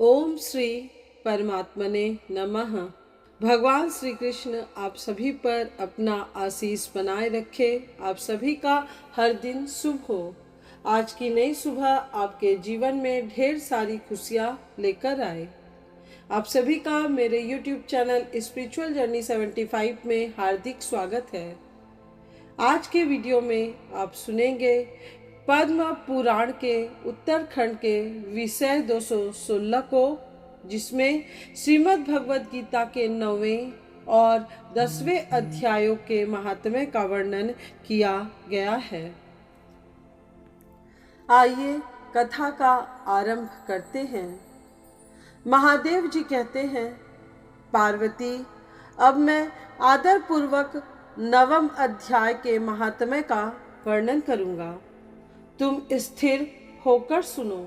ओम श्री परमात्मने नमः। भगवान श्री कृष्ण आप सभी पर अपना आशीष बनाए रखे। आप सभी का हर दिन शुभ हो। आज की नई सुबह आपके जीवन में ढेर सारी खुशियाँ लेकर आए। आप सभी का मेरे YouTube चैनल स्पिरिचुअल जर्नी 75 में हार्दिक स्वागत है। आज के वीडियो में आप सुनेंगे पद्म पुराण के उत्तरखंड के विषय 216 को, जिसमें श्रीमद् भगवद गीता के 9वें और 10वें अध्यायों के महात्म्य का वर्णन किया गया है। आइए कथा का आरंभ करते हैं। महादेव जी कहते हैं, पार्वती, अब मैं आदर पूर्वक 9वें अध्याय के महात्म्य का वर्णन करूंगा। तुम स्थिर होकर सुनो।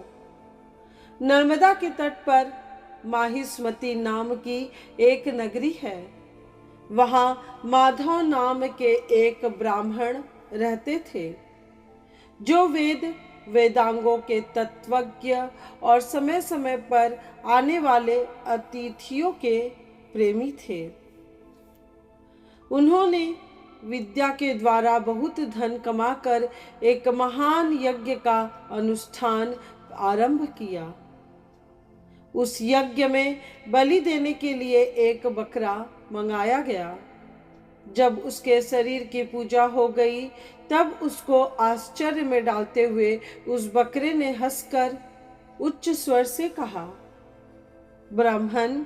नर्मदा के तट पर माहिष्मती नाम की एक नगरी है। वहां माधव नाम के एक ब्राह्मण रहते थे, जो वेदांगों के तत्वज्ञ और समय समय पर आने वाले अतिथियों के प्रेमी थे। उन्होंने विद्या के द्वारा बहुत धन कमाकर एक महान यज्ञ का अनुष्ठान आरंभ किया। उस यज्ञ में बलि देने के लिए एक बकरा मंगाया गया। जब उसके शरीर की पूजा हो गई, तब उसको आश्चर्य में डालते हुए उस बकरे ने हंसकर उच्च स्वर से कहा, ब्राह्मण,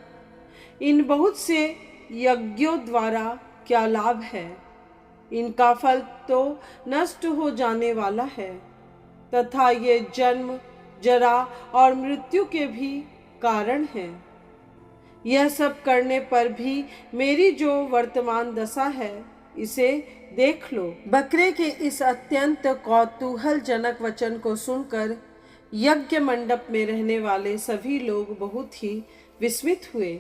इन बहुत से यज्ञों द्वारा क्या लाभ है? इनका फल तो नष्ट हो जाने वाला है, तथा ये जन्म, जरा और मृत्यु के भी कारण है। यह सब करने पर भी मेरी जो वर्तमान दशा है, इसे देख लो। बकरे के इस अत्यंत कौतूहलजनक वचन को सुनकर यज्ञ मंडप में रहने वाले सभी लोग बहुत ही विस्मित हुए।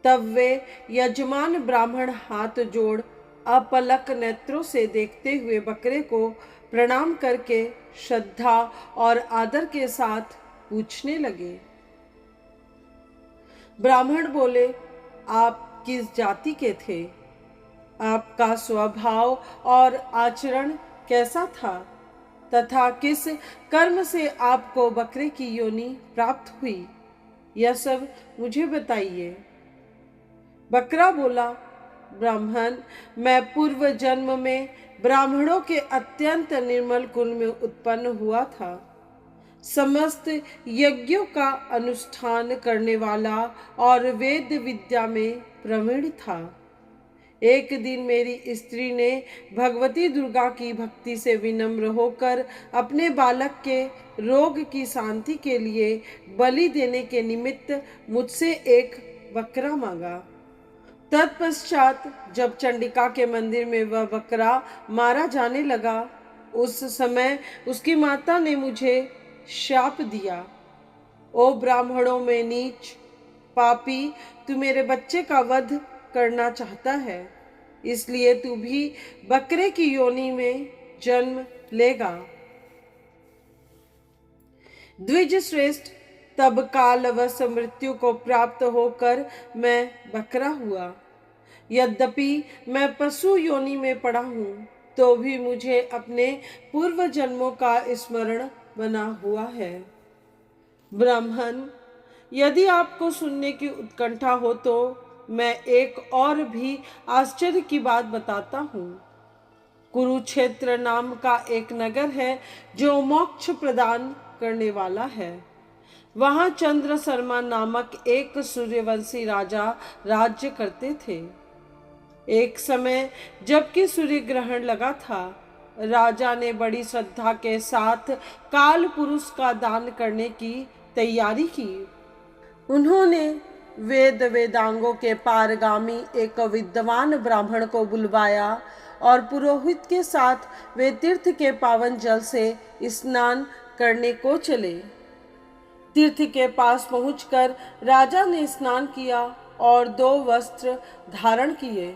तब वे यजमान ब्राह्मण हाथ जोड़ अपलक नेत्रों से देखते हुए बकरे को प्रणाम करके श्रद्धा और आदर के साथ पूछने लगे। ब्राह्मण बोले, आप किस जाति के थे? आपका स्वभाव और आचरण कैसा था? तथा किस कर्म से आपको बकरे की योनि प्राप्त हुई? यह सब मुझे बताइए। बकरा बोला, ब्राह्मण, मैं पूर्व जन्म में ब्राह्मणों के अत्यंत निर्मल कुल में उत्पन्न हुआ था। समस्त यज्ञों का अनुष्ठान करने वाला और वेद विद्या में प्रवीण था। एक दिन मेरी स्त्री ने भगवती दुर्गा की भक्ति से विनम्र होकर अपने बालक के रोग की शांति के लिए बलि देने के निमित्त मुझसे एक बकरा मांगा। तत्पश्चात जब चंडिका के मंदिर में वह बकरा मारा जाने लगा, उस समय उसकी माता ने मुझे शाप दिया, ओ ब्राह्मणों में नीच, पापी, तू मेरे बच्चे का वध करना चाहता है, इसलिए तू भी बकरे की योनि में जन्म लेगा। द्विज श्रेष्ठ, तब कालवश मृत्यु को प्राप्त होकर मैं बकरा हुआ। यद्यपि मैं पशु योनि में पड़ा हूँ, तो भी मुझे अपने पूर्व जन्मों का स्मरण बना हुआ है। ब्राह्मण, यदि आपको सुनने की उत्कंठा हो तो मैं एक और भी आश्चर्य की बात बताता हूँ। कुरुक्षेत्र नाम का एक नगर है, जो मोक्ष प्रदान करने वाला है। वहाँ चंद्र शर्मा नामक एक सूर्यवंशी राजा राज्य करते थे। एक समय जबकि सूर्य ग्रहण लगा था, राजा ने बड़ी श्रद्धा के साथ काल पुरुष का दान करने की तैयारी की। उन्होंने वेदांगों के पारगामी एक विद्वान ब्राह्मण को बुलवाया और पुरोहित के साथ वे तीर्थ के पावन जल से स्नान करने को चले। तीर्थ के पास पहुंचकर राजा ने स्नान किया और 2 वस्त्र धारण किए।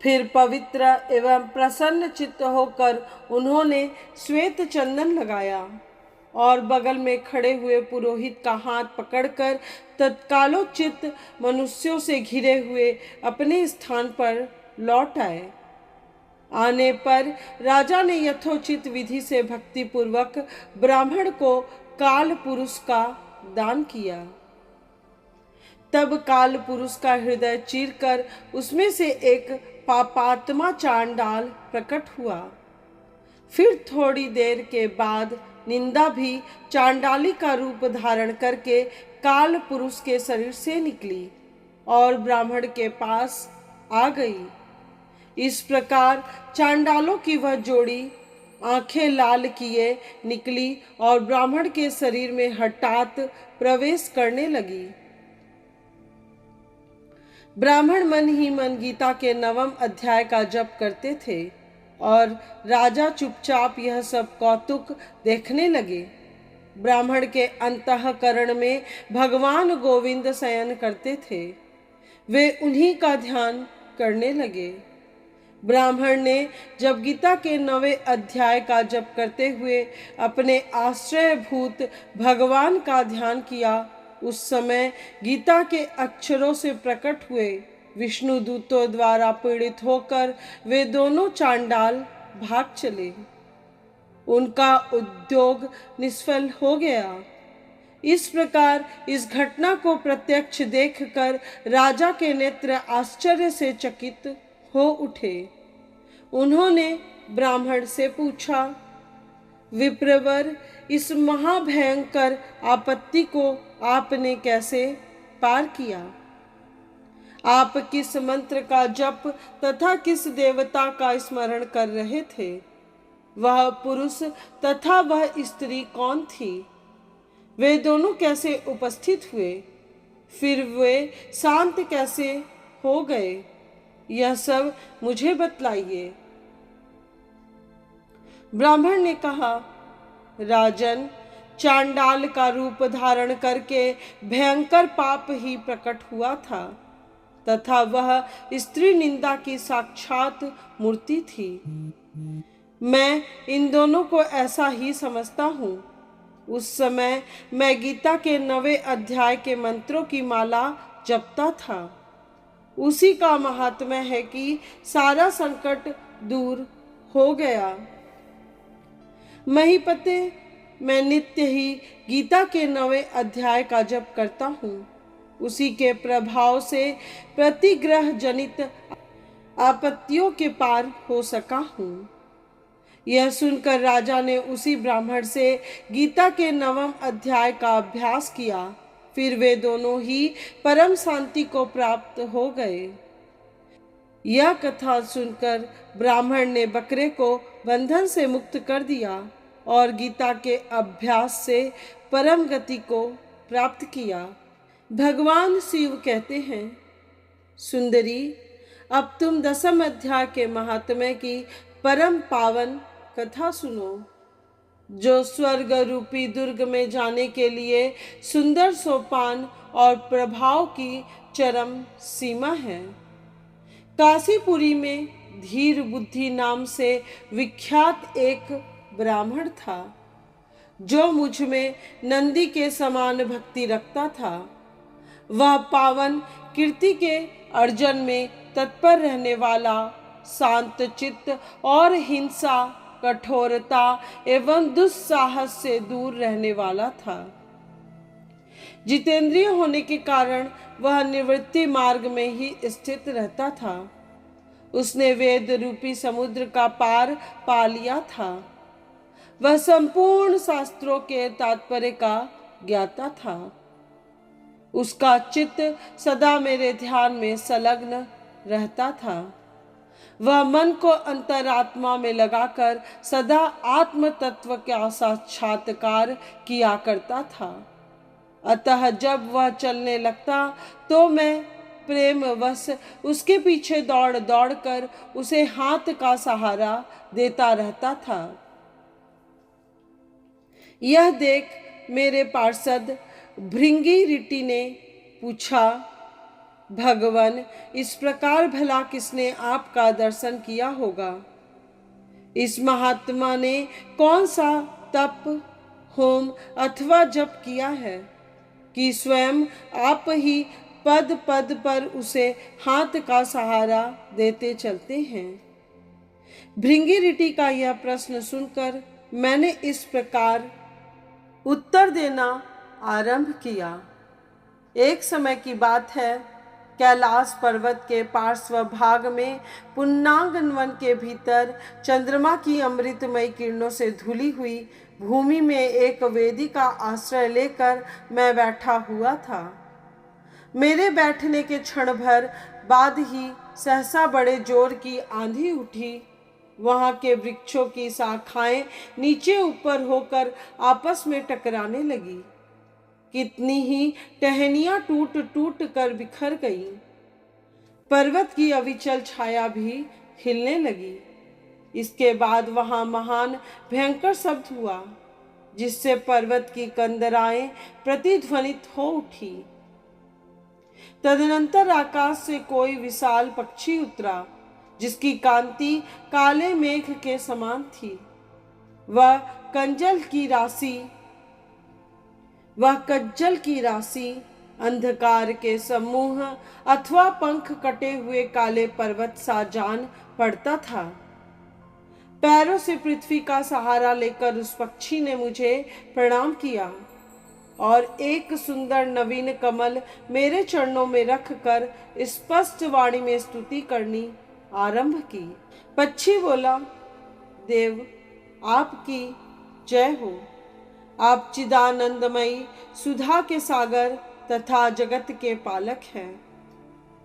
फिर पवित्र एवं प्रसन्न चित्त होकर उन्होंने श्वेत चंदन लगाया। और बगल में खड़े हुए पुरोहित का हाथ पकड़कर तत्कालोचित मनुष्यों से घिरे हुए अपने स्थान पर लौट आए। आने पर राजा ने यथोचित विधि से भक्ति पूर्वक ब्राह्मण को काल पुरुष का दान किया। तब काल पुरुष का हृदय चीरकर उसमें से एक पापात्मा चांडाल प्रकट हुआ। फिर थोड़ी देर के बाद निंदा भी चांडाली का रूप धारण करके काल पुरुष के शरीर से निकली और ब्राह्मण के पास आ गई। इस प्रकार चांडालों की वह जोड़ी आंखें लाल किए निकली और ब्राह्मण के शरीर में हठात प्रवेश करने लगी। ब्राह्मण मन ही मन गीता के 9वें अध्याय का जप करते थे और राजा चुपचाप यह सब कौतुक देखने लगे। ब्राह्मण के अंतःकरण में भगवान गोविंद शयन करते थे, वे उन्हीं का ध्यान करने लगे। ब्राह्मण ने जब गीता के 9वें अध्याय का जप करते हुए अपने आश्रयभूत भगवान का ध्यान किया, उस समय गीता के अक्षरों से प्रकट हुए विष्णु दूतों द्वारा पीड़ित होकर वे दोनों चांडाल भाग चले। उनका उद्योग निष्फल हो गया। इस प्रकार इस घटना को प्रत्यक्ष देखकर राजा के नेत्र आश्चर्य से चकित हो उठे। उन्होंने ब्राह्मण से पूछा, विप्रवर, इस महाभयंकर आपत्ति को आपने कैसे पार किया? आप किस मंत्र का जप तथा किस देवता का स्मरण कर रहे थे? वह पुरुष तथा वह स्त्री कौन थी? वे दोनों कैसे उपस्थित हुए? फिर वे शांत कैसे हो गए? यह सब मुझे बतलाइए। ब्राह्मण ने कहा, राजन, चांडाल का रूप धारण करके भयंकर पाप ही प्रकट हुआ था तथा वह स्त्री निंदा की साक्षात मूर्ति थी। मैं इन दोनों को ऐसा ही समझता हूँ। उस समय मैं गीता के 9वें अध्याय के मंत्रों की माला जपता था। उसी का महात्म्य है कि सारा संकट दूर हो गया। महीपते, मैं नित्य ही गीता के 9वें अध्याय का जप करता हूँ। उसी के प्रभाव से प्रतिग्रह जनित आपत्तियों के पार हो सका हूँ। यह सुनकर राजा ने उसी ब्राह्मण से गीता के 9वें अध्याय का अभ्यास किया। फिर वे दोनों ही परम शांति को प्राप्त हो गए। यह कथा सुनकर ब्राह्मण ने बकरे को बंधन से मुक्त कर दिया और गीता के अभ्यास से परम गति को प्राप्त किया। भगवान शिव कहते हैं, सुंदरी, अब तुम 10वें अध्याय के महात्म्य की परम पावन कथा सुनो, जो स्वर्ग रूपी दुर्ग में जाने के लिए सुंदर सोपान और प्रभाव की चरम सीमा है। काशीपुरी में धीर बुद्धि नाम से विख्यात एक ब्राह्मण था, जो मुझ में नंदी के समान भक्ति रखता था। वह पावन कीर्ति के अर्जन में तत्पर रहने वाला, शांत चित्त और हिंसा, कठोरता एवं दुस्साहस से दूर रहने वाला था। जितेंद्रिय होने के कारण वह निवृत्ति मार्ग में ही स्थित रहता था। उसने वेद रूपी समुद्र का पार पा लिया था। वह संपूर्ण शास्त्रों के तात्पर्य का ज्ञाता था। उसका चित्त सदा मेरे ध्यान में संलग्न रहता था। वह मन को अंतरात्मा में लगाकर सदा आत्म तत्व का साक्षात्कार किया करता था। अतः जब वह चलने लगता तो मैं प्रेमवश उसके पीछे दौड़ दौड़ कर उसे हाथ का सहारा देता रहता था। यह देख मेरे पार्षद भृंगी ऋषि ने पूछा, भगवान, इस प्रकार भला किसने आपका दर्शन किया होगा? इस महात्मा ने कौन सा तप होम अथवा जप किया है कि स्वयं आप ही पद पद पर उसे हाथ का सहारा देते चलते हैं। भृंगी का यह प्रश्न सुनकर मैंने इस प्रकार उत्तर देना आरंभ किया। एक समय की बात है, कैलाश पर्वत के पार्श्व भाग में पुन्नांगन वन के भीतर चंद्रमा की अमृतमय किरणों से धुली हुई भूमि में एक वेदी का आश्रय लेकर मैं बैठा हुआ था। मेरे बैठने के क्षण भर बाद ही सहसा बड़े जोर की आंधी उठी। वहां के वृक्षों की शाखाएं नीचे ऊपर होकर आपस में टकराने लगी। कितनी ही टहनियां टूट टूट कर बिखर गईं। पर्वत की अविचल छाया भी हिलने लगी। इसके बाद वहां महान भयंकर शब्द हुआ, जिससे पर्वत की कंदराएं प्रतिध्वनित हो उठी। तदनंतर आकाश से कोई विशाल पक्षी उतरा, जिसकी कांति काले मेघ के समान थी। वह कज्जल की राशि अंधकार के समूह अथवा पंख कटे हुए काले पर्वत सा जान पड़ता था। पैरों से पृथ्वी का सहारा लेकर उस पक्षी ने मुझे प्रणाम किया और एक सुंदर नवीन कमल मेरे चरणों में रखकर स्पष्ट वाणी में स्तुति करनी आरंभ की। पक्षी बोला, देव आपकी जय हो। आप चिदानंदमयी सुधा के सागर तथा जगत के पालक हैं।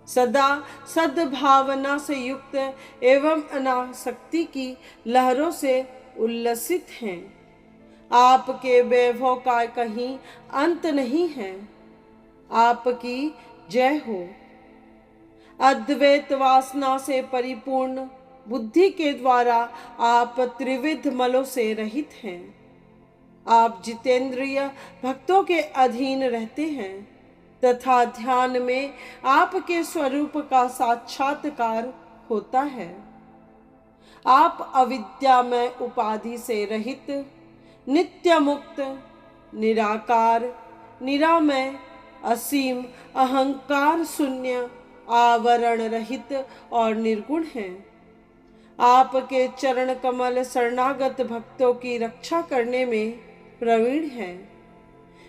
सदा सद्भावना से युक्त एवं अनासक्ति की लहरों से उल्लसित हैं। आपके वैभव का कहीं अंत नहीं है। आपकी जय हो। अद्वैत वासना से परिपूर्ण बुद्धि के द्वारा आप त्रिविध मलों से रहित हैं। आप जितेंद्रिय भक्तों के अधीन रहते हैं तथा ध्यान में आपके स्वरूप का साक्षात्कार होता है। आप अविद्यामय उपाधि से रहित, नित्य मुक्त, निराकार, निरामय, असीम, अहंकार शून्य, आवरण रहित और निर्गुण हैं। आपके चरण कमल शरणागत भक्तों की रक्षा करने में प्रवीण है।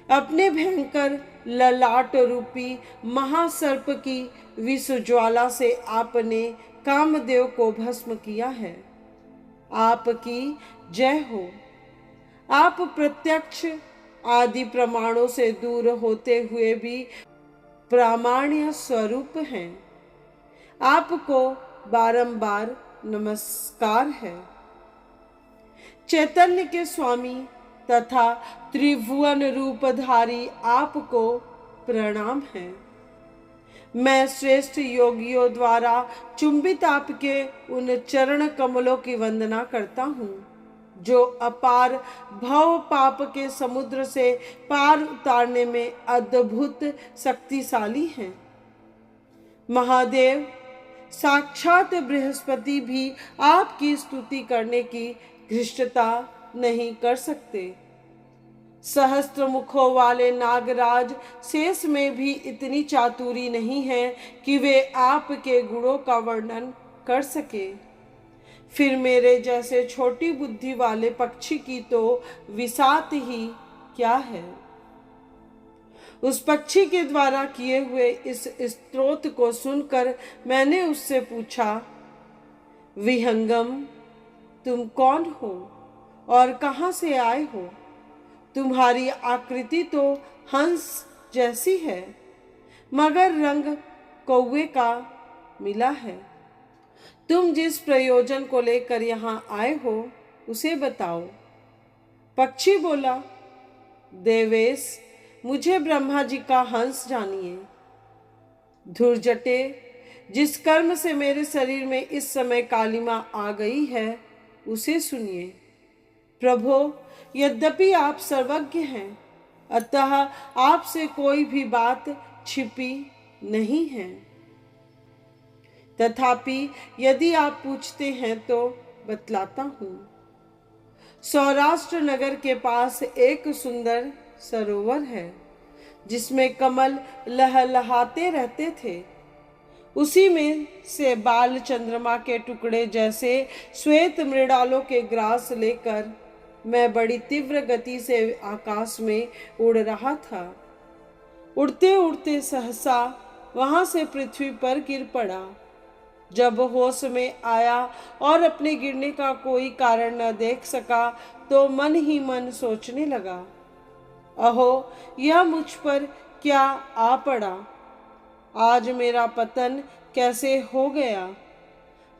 अपने भयंकर ललाट रूपी महासर्प की विष ज्वाला से आपने कामदेव को भस्म किया है। आपकी जय हो। आप प्रत्यक्ष आदि प्रमाणों से दूर होते हुए भी प्रामाण्य स्वरूप हैं। आपको बारंबार नमस्कार है। चैतन्य के स्वामी तथा त्रिभुवन रूपधारी आपको प्रणाम है। मैं श्रेष्ठ योगियों द्वारा चुंबित आपके उन चरण कमलों की वंदना करता हूँ, जो अपार भव पाप के समुद्र से पार उतारने में अद्भुत शक्तिशाली हैं। महादेव साक्षात बृहस्पति भी आपकी स्तुति करने की धृष्टता नहीं कर सकते। सहस्त्र मुखों वाले नागराज शेष में भी इतनी चातुरी नहीं है कि वे आपके गुणों का वर्णन कर सके। फिर मेरे जैसे छोटी बुद्धि वाले पक्षी की तो विसात ही क्या है। उस पक्षी के द्वारा किए हुए इस स्तोत्र को सुनकर मैंने उससे पूछा, विहंगम, तुम कौन हो और कहाँ से आए हो? तुम्हारी आकृति तो हंस जैसी है, मगर रंग कौवे का मिला है। तुम जिस प्रयोजन को लेकर यहाँ आए हो उसे बताओ। पक्षी बोला, देवेश, मुझे ब्रह्मा जी का हंस जानिए। धुर्जटे, जिस कर्म से मेरे शरीर में इस समय कालिमा आ गई है उसे सुनिए। प्रभो, यद्यपि आप सर्वज्ञ हैं, अतः आपसे कोई भी बात छिपी नहीं है। तथापि यदि आप पूछते हैं तो बतलाता हूँ। सौराष्ट्र नगर के पास एक सुंदर सरोवर है जिसमें कमल लहलहाते रहते थे। उसी में से बाल चंद्रमा के टुकड़े जैसे श्वेत मृणालों के ग्रास लेकर मैं बड़ी तीव्र गति से आकाश में उड़ रहा था। उड़ते उड़ते सहसा वहां से पृथ्वी पर गिर पड़ा। जब होश में आया और अपने गिरने का कोई कारण न देख सका तो मन ही मन सोचने लगा, अहो यह मुझ पर क्या आ पड़ा, आज मेरा पतन कैसे हो गया।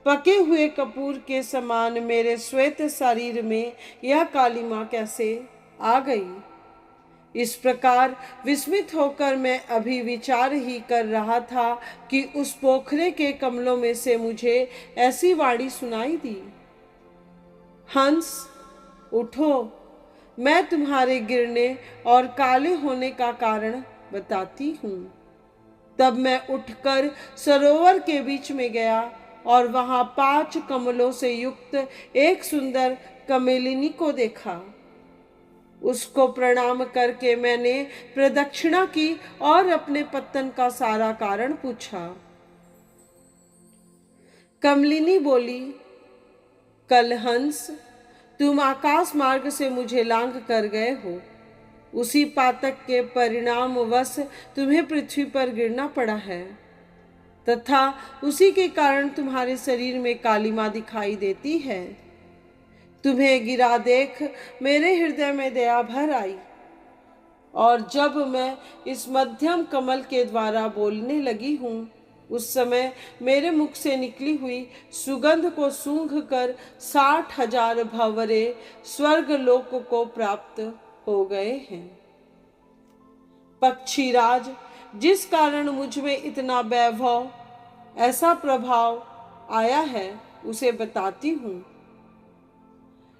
पके हुए कपूर के समान मेरे श्वेत शरीर में यह कालिमा कैसे आ गई। इस प्रकार विस्मित होकर मैं अभी विचार ही कर रहा था कि उस पोखरे के कमलों में से मुझे ऐसी वाणी सुनाई दी, हंस उठो, मैं तुम्हारे गिरने और काले होने का कारण बताती हूँ। तब मैं उठकर सरोवर के बीच में गया और वहां 5 कमलों से युक्त एक सुंदर कमलिनी को देखा। उसको प्रणाम करके मैंने प्रदक्षिणा की और अपने पतन का सारा कारण पूछा। कमलिनी बोली, कलहंस, तुम आकाश मार्ग से मुझे लांघ कर गए हो। उसी पातक के परिणाम वश तुम्हें पृथ्वी पर गिरना पड़ा है तथा उसी के कारण तुम्हारे शरीर में कालिमा दिखाई देती है। तुम्हें गिरा देख मेरे हृदय में दया भर आई और जब मैं इस मध्यम कमल के द्वारा बोलने लगी हूँ उस समय मेरे मुख से निकली हुई सुगंध को सूंघ कर 60,000 भंवरे स्वर्ग लोक को प्राप्त हो गए हैं। पक्षीराज, जिस कारण मुझ में इतना वैभव, ऐसा प्रभाव आया है उसे बताती हूँ।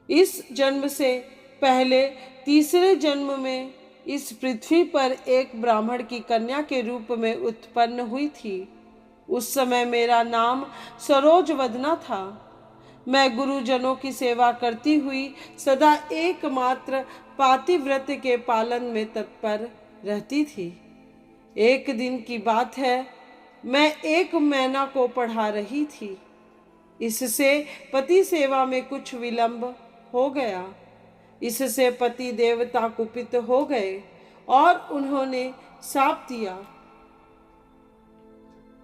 इस जन्म से पहले तीसरे जन्म में इस पृथ्वी पर एक ब्राह्मण की कन्या के रूप में उत्पन्न हुई थी। उस समय मेरा नाम सरोजवदना था। मैं गुरुजनों की सेवा करती हुई सदा एकमात्र पातिव्रत के पालन में तत्पर रहती थी। एक दिन की बात है, मैं एक मैना को पढ़ा रही थी। इससे पति सेवा में कुछ विलंब हो गया। इससे पति देवता कुपित हो गए और उन्होंने शाप दिया,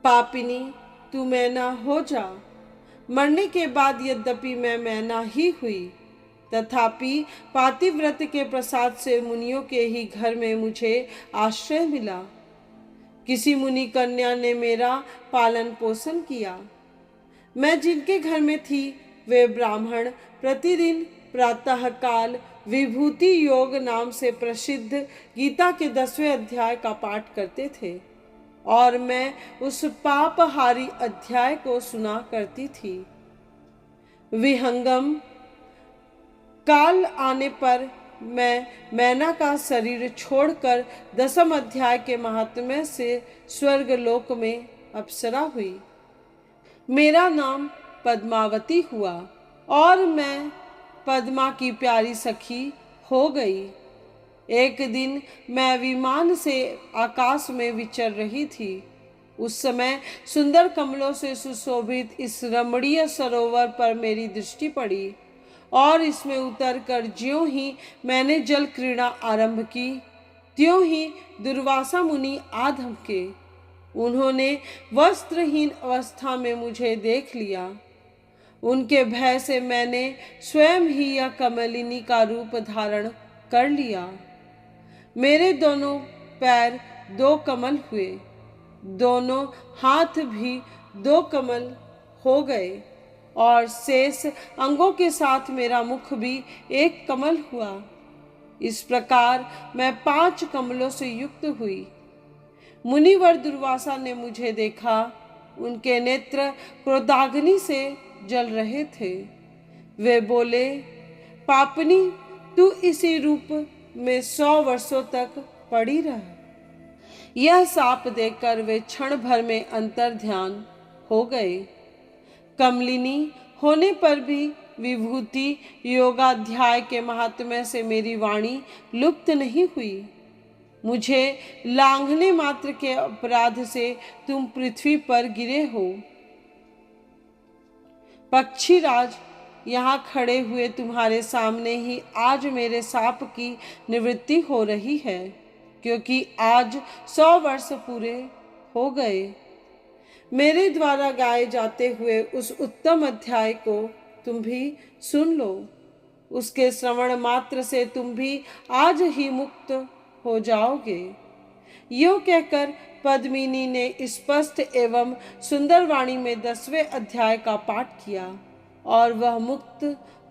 पापिनी तू मैना हो जा। मरने के बाद यद्यपि मैं मैना ही हुई, तथापि पातिव्रत के प्रसाद से मुनियों के ही घर में मुझे आश्रय मिला। किसी मुनि कन्या ने मेरा पालन पोषण किया। मैं जिनके घर में थी वे ब्राह्मण प्रतिदिन प्रातः काल विभूति योग नाम से प्रसिद्ध गीता के 10वें अध्याय का पाठ करते थे और मैं उस पापहारी अध्याय को सुना करती थी। विहंगम काल आने पर मैं मैना का शरीर छोड़कर 10वें अध्याय के महात्म्य से स्वर्ग लोक में अप्सरा हुई। मेरा नाम पद्मावती हुआ और मैं पद्मा की प्यारी सखी हो गई। एक दिन मैं विमान से आकाश में विचर रही थी। उस समय सुंदर कमलों से सुशोभित इस रमणीय सरोवर पर मेरी दृष्टि पड़ी और इसमें उतरकर ज्यों ही मैंने जल क्रीड़ा आरंभ की त्यों ही दुर्वासा मुनि आ धमके। उन्होंने वस्त्रहीन अवस्था में मुझे देख लिया। उनके भय से मैंने स्वयं ही यह कमलिनी का रूप धारण कर लिया। मेरे दोनों पैर 2 कमल हुए, दोनों हाथ भी 2 कमल हो गए और शेष अंगों के साथ मेरा मुख भी 1 कमल हुआ। इस प्रकार मैं 5 कमलों से युक्त हुई। मुनिवर दुर्वासा ने मुझे देखा। उनके नेत्र क्रोधाग्नि से जल रहे थे। वे बोले, पापनी तू इसी रूप में 100 वर्षों तक पड़ी रह। यह शाप देकर वे क्षण भर में अंतर ध्यान हो गए। कमलिनी होने पर भी विभूति योगाध्याय के महात्म्य से मेरी वाणी लुप्त नहीं हुई। मुझे लांघने मात्र के अपराध से तुम पृथ्वी पर गिरे हो। पक्षीराज, यहाँ खड़े हुए तुम्हारे सामने ही आज मेरे शाप की निवृत्ति हो रही है, क्योंकि आज 100 वर्ष पूरे हो गए। मेरे द्वारा गाए जाते हुए उस उत्तम अध्याय को तुम भी सुन लो। उसके श्रवण मात्र से तुम भी आज ही मुक्त हो जाओगे। यूं कहकर पद्मिनी ने स्पष्ट एवं सुंदर वाणी में 10वें अध्याय का पाठ किया और वह मुक्त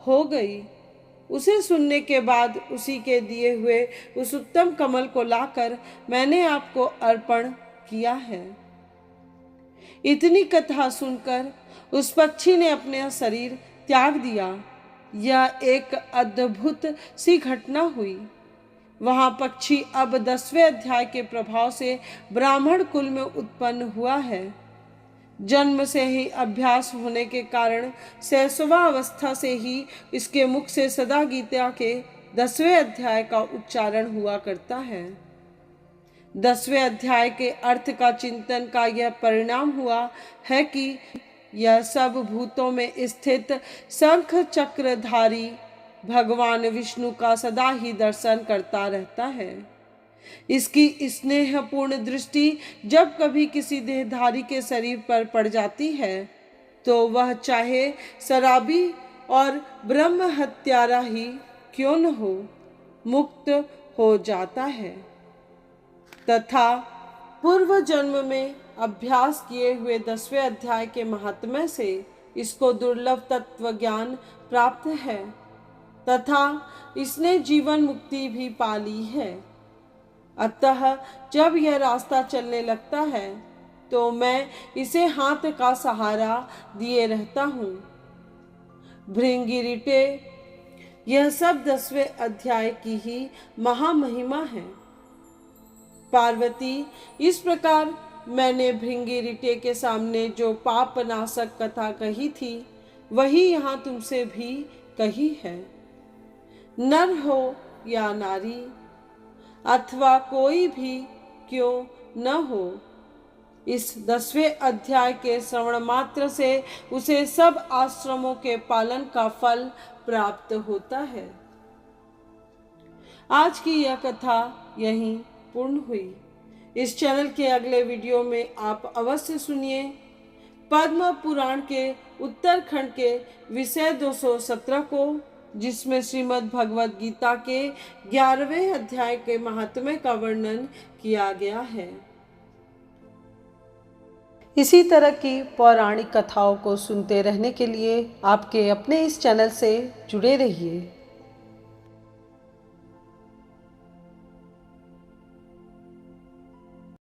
हो गई। उसे सुनने के बाद उसी के दिए हुए उस उत्तम कमल को लाकर मैंने आपको अर्पण किया है। इतनी कथा सुनकर उस पक्षी ने अपना शरीर त्याग दिया। यह एक अद्भुत सी घटना हुई। वहां पक्षी अब 10वें अध्याय के प्रभाव से ब्राह्मण कुल में उत्पन्न हुआ है। जन्म से ही अभ्यास होने के कारण शैशवावस्था से ही इसके मुख से सदा गीता के 10वें अध्याय का उच्चारण हुआ करता है। 10वें अध्याय के अर्थ का चिंतन का यह परिणाम हुआ है कि यह सब भूतों में स्थित शंख चक्रधारी भगवान विष्णु का सदा ही दर्शन करता रहता है। इसकी स्नेहपूर्ण दृष्टि जब कभी किसी देहधारी के शरीर पर पड़ जाती है तो वह चाहे शराबी और ब्रह्म हत्यारा ही क्यों न हो, मुक्त हो जाता है तथा पूर्व जन्म में अभ्यास किए हुए 10वें अध्याय के महात्म्य से इसको दुर्लभ तत्व ज्ञान प्राप्त है तथा इसने जीवन मुक्ति भी पा ली है। अतः जब यह रास्ता चलने लगता है तो मैं इसे हाथ का सहारा दिए रहता हूँ। भृंगिरिटे, यह सब 10वें अध्याय की ही महामहिमा है। पार्वती, इस प्रकार मैंने भृंगिरिटे के सामने जो पाप नाशक कथा कही थी वही यहाँ तुमसे भी कही है। नर हो या नारी अथवा कोई भी क्यों न हो, इस 10वें अध्याय के श्रवण मात्र से उसे सब आश्रमों के पालन का फल प्राप्त होता है। आज की यह कथा यहीं पूर्ण हुई। इस चैनल के अगले वीडियो में आप अवश्य सुनिए पद्म पुराण के उत्तरखंड के विषय 217 को, जिसमें श्रीमद् भगवद गीता के 11वें अध्याय के महात्म्य का वर्णन किया गया है। इसी तरह की पौराणिक कथाओं को सुनते रहने के लिए आपके अपने इस चैनल से जुड़े रहिए।